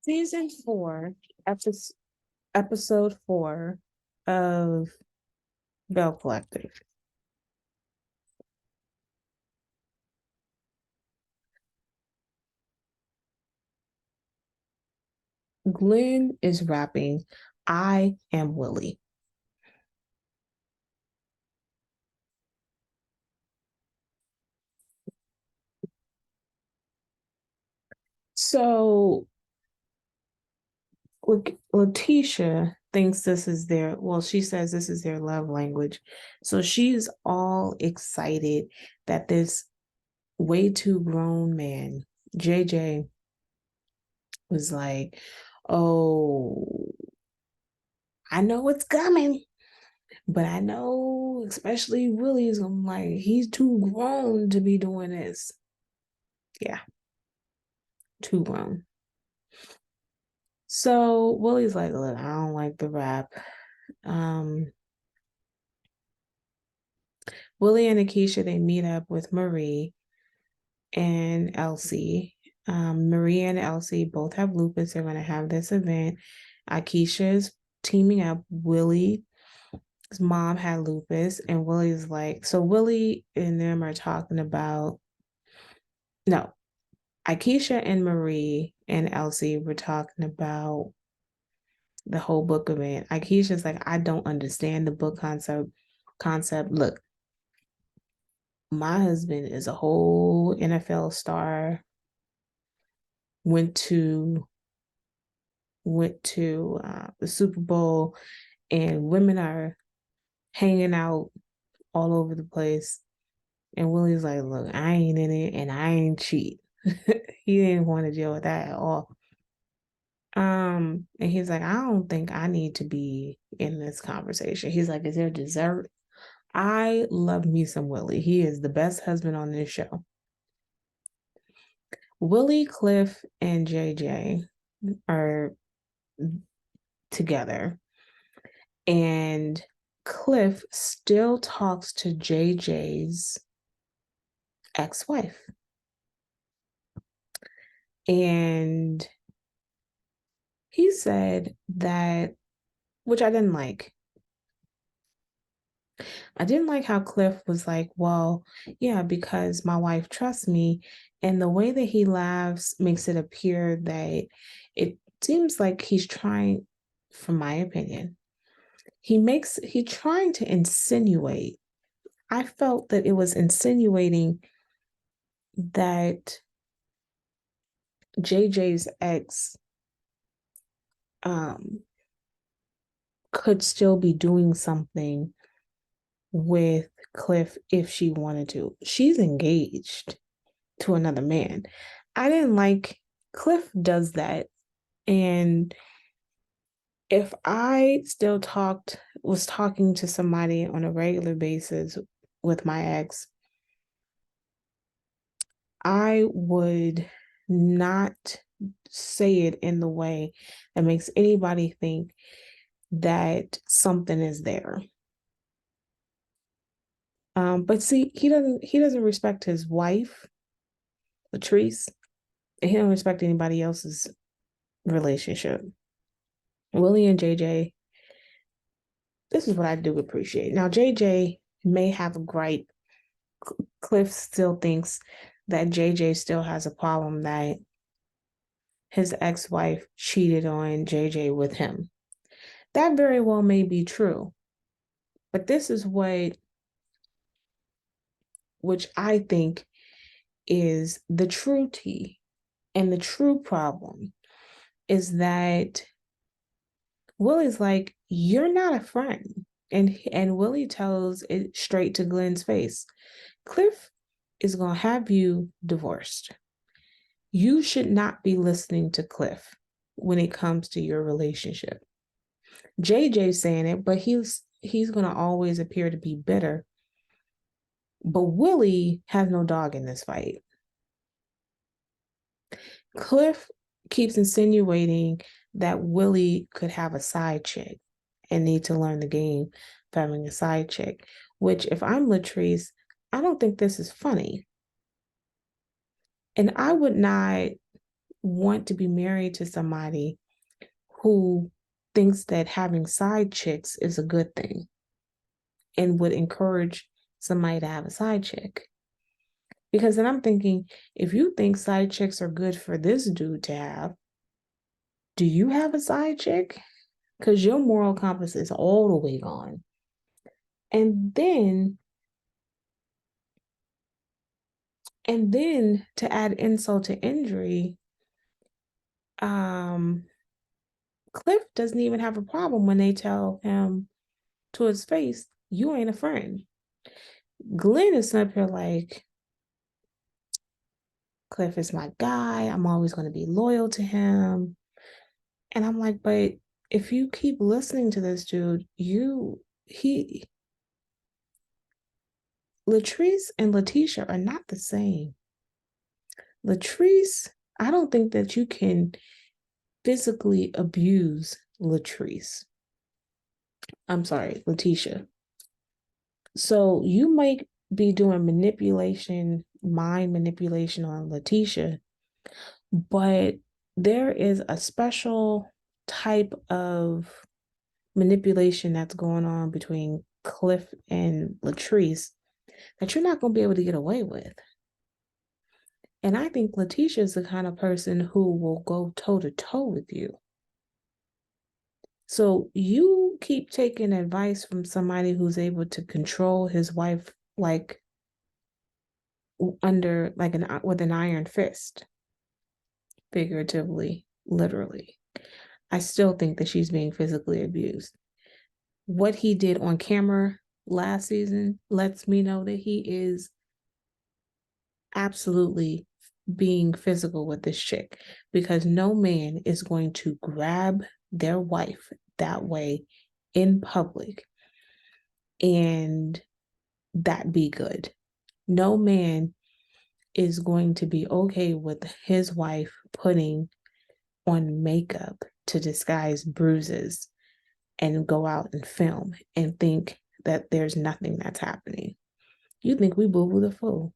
Season 4, episode 4 of Belle Collective. Glenn is rapping, I am Willie. So Letitia thinks this is she says this is their love language. So she's all excited that this way too grown man, JJ, was like, oh, I know what's coming. But I know, especially Willie's, I'm like, he's too grown to be doing this. Yeah, too grown. So Willie's like, look, I don't like the rap. Um, Willie and Akeisha, they meet up with Marie and Elsie. Marie and Elsie both have lupus. They're going to have this event. Akeisha is teaming up. Willie's mom had lupus, and Willie's like, so Willie and them are talking about, no, Akeisha and Marie and Elsie were talking about the whole book event. Akeisha's like, I don't understand the book concept. Look, my husband is a whole NFL star. Went to the Super Bowl, and women are hanging out all over the place. And Willie's like, look, I ain't in it, and I ain't cheat. He didn't want to deal with that at all. And he's like, I don't think I need to be in this conversation. He's like, is there dessert? I love me some Willie. He is the best husband on this show. Willie, Cliff, and JJ are together. And Cliff still talks to JJ's ex-wife. And he said that, which I didn't like. I didn't like how Cliff was like, well, yeah, because my wife trusts me. And the way that he laughs makes it appear that it seems like he's trying, from my opinion, he trying to insinuate. I felt that it was insinuating that JJ's ex um could still be doing something with Cliff if she wanted to. She's engaged to another man. I didn't like Cliff does that. And if I still was talking to somebody on a regular basis with my ex, I would not say it in the way that makes anybody think that something is there. But see, he doesn't respect his wife, Latrice, and he don't respect anybody else's relationship. Willie and JJ, this is what I do appreciate. Now, JJ may have a gripe. Cliff still thinks that JJ still has a problem that his ex-wife cheated on JJ with him. That very well may be true. But this is which I think is the true tea and the true problem is that Willie's like, you're not a friend. And Willie tells it straight to Glenn's face. Cliff is going to have you divorced. You should not be listening to Cliff when it comes to your relationship. JJ's saying it, but he's going to always appear to be bitter. But Willie has no dog in this fight. Cliff keeps insinuating that Willie could have a side chick and need to learn the game of having a side chick, which if I'm Latrice, I don't think this is funny. And I would not want to be married to somebody who thinks that having side chicks is a good thing and would encourage somebody to have a side chick. Because then I'm thinking, if you think side chicks are good for this dude to have, do you have a side chick? Because your moral compass is all the way gone. And then to add insult to injury, Cliff doesn't even have a problem when they tell him to his face, you ain't a friend. Glenn is up here like, Cliff is my guy. I'm always going to be loyal to him. And I'm like, but if you keep listening to this dude, Latrice and Letitia are not the same. Latrice, I don't think that you can physically abuse Latrice. I'm sorry, Letitia. So you might be doing mind manipulation on Letitia, but there is a special type of manipulation that's going on between Cliff and Latrice that you're not going to be able to get away with. And I think Letitia is the kind of person who will go toe to toe with you. So you keep taking advice from somebody who's able to control his wife like under like with an iron fist, figuratively, literally. I still think that she's being physically abused. What he did on camera last season lets me know that he is absolutely being physical with this chick, because no man is going to grab their wife that way in public and that be good. No man is going to be okay with his wife putting on makeup to disguise bruises and go out and film and think that there's nothing that's happening. You think we boo-boo the fool.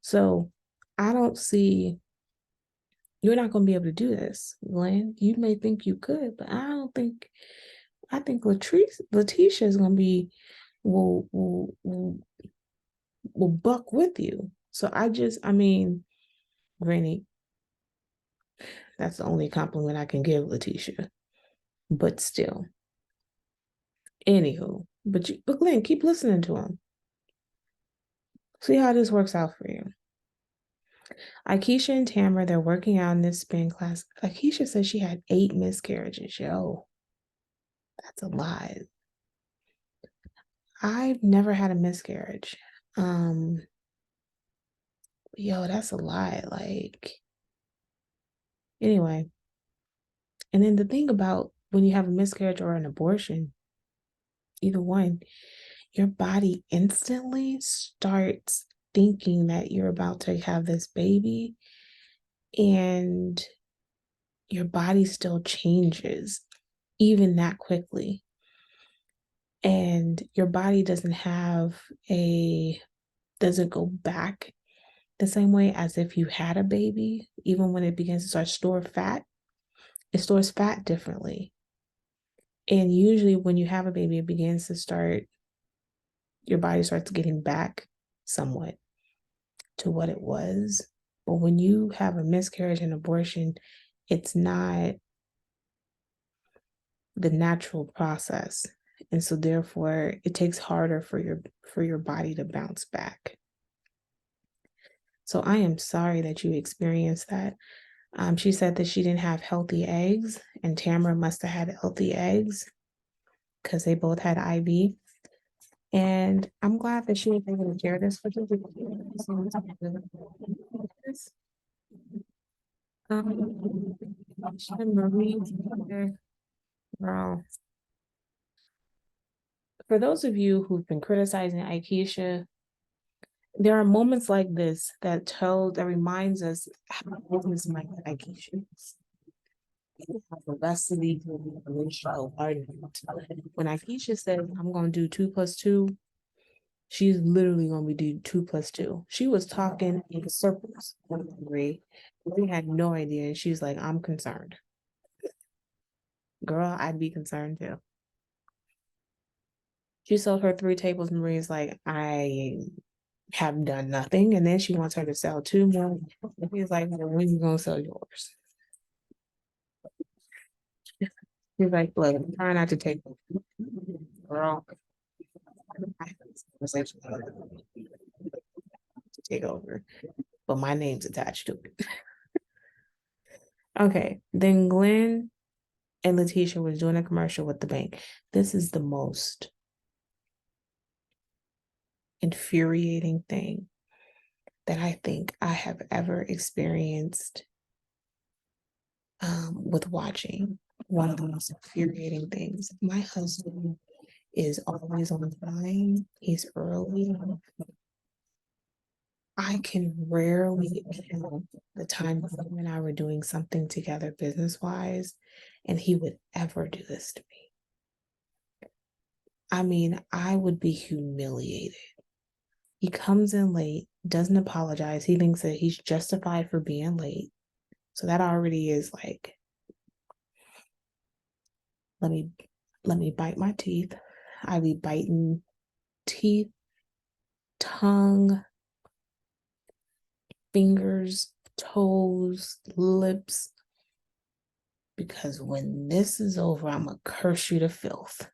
So I don't see, you're not going to be able to do this, Glenn. You may think you could, but I think Letitia is going to be, will buck with you. So Granny, that's the only compliment I can give Letitia, but still. Anywho, but Glenn, keep listening to him. See how this works out for you. Akeisha and Tamara, they're working out in this spin class. Akeisha says she had 8 miscarriages. Yo, that's a lot. I've never had a miscarriage. Yo, that's a lot. Like, anyway. And then the thing about when you have a miscarriage or an abortion, either one, your body instantly starts thinking that you're about to have this baby, and your body still changes even that quickly. And your body doesn't go back the same way as if you had a baby. Even when it begins to store fat, it stores fat differently. And usually when you have a baby, it begins to your body starts getting back somewhat to what it was. But when you have a miscarriage and abortion, it's not the natural process. And so therefore it takes harder for your body to bounce back. So I am sorry that you experienced that. She said that she didn't have healthy eggs, and Tamara must have had healthy eggs because they both had IV. And I'm glad that she was able to share this with you. Marie, girl. For those of you who've been criticizing Akeisha, there are moments like this that reminds us how this might Akeisha is. The rest of the racial argument. When Akeisha said, I'm going to do 2 + 2, She's literally gonna be doing 2 plus 2. She was talking in circles with Marie. We had no idea. And she's like, I'm concerned. Girl, I'd be concerned too. She sold her 3 tables. Marie's like, I have done nothing. And then she wants her to sell 2 more. And he's like, well, when are you gonna sell yours? He's like, look, I'm trying not to take girl. I have this conversation to take over, but my name's attached to it. Okay. Then Glenn and Letitia was doing a commercial with the bank. This is the most infuriating thing that I think I have ever experienced with watching. One of the most infuriating things. My husband is always on time. He's early. I can rarely count the time him and I were doing something together business wise, and he would ever do this to me. I mean, I would be humiliated. He comes in late, doesn't apologize. He thinks that he's justified for being late. So that already is like, let me bite my teeth. I be biting teeth, tongue, fingers, toes, lips. Because when this is over, I'm gonna curse you to filth.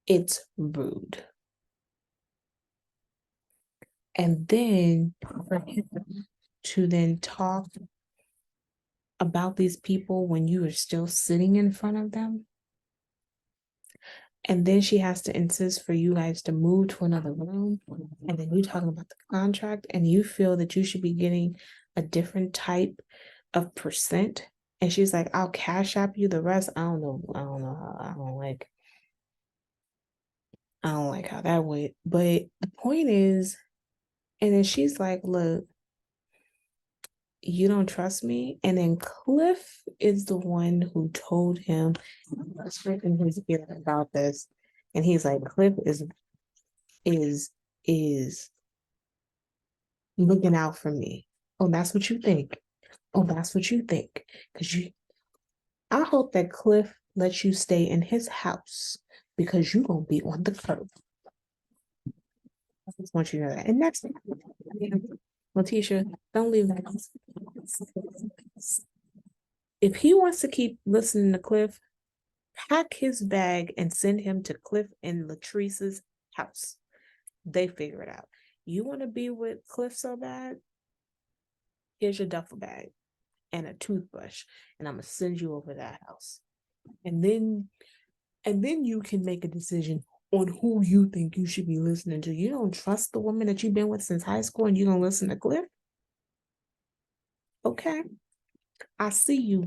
It's rude. And then for him to then talk about these people when you are still sitting in front of them. And then she has to insist for you guys to move to another room. And then you talking about the contract and you feel that you should be getting a different type of percent. And she's like, I'll cash app you the rest. I don't know. I don't like how that went. But the point is, and then she's like, look, you don't trust me. And then Cliff is the one who told him in his ear about this. And he's like, Cliff is is looking out for me. Oh, that's what you think. Oh, that's what you think. Because I hope that Cliff lets you stay in his house because you're gonna be on the curb. I just want you to know that. And next, Letitia, don't leave that house. If he wants to keep listening to Cliff, pack his bag and send him to Cliff and Latrice's house. They figure it out. You want to be with Cliff so bad? Here's your duffel bag and a toothbrush, and I'm gonna send you over that house. And then you can make a decision on who you think you should be listening to. You don't trust the woman that you've been with since high school and you're gonna listen to Cliff? Okay. I see you.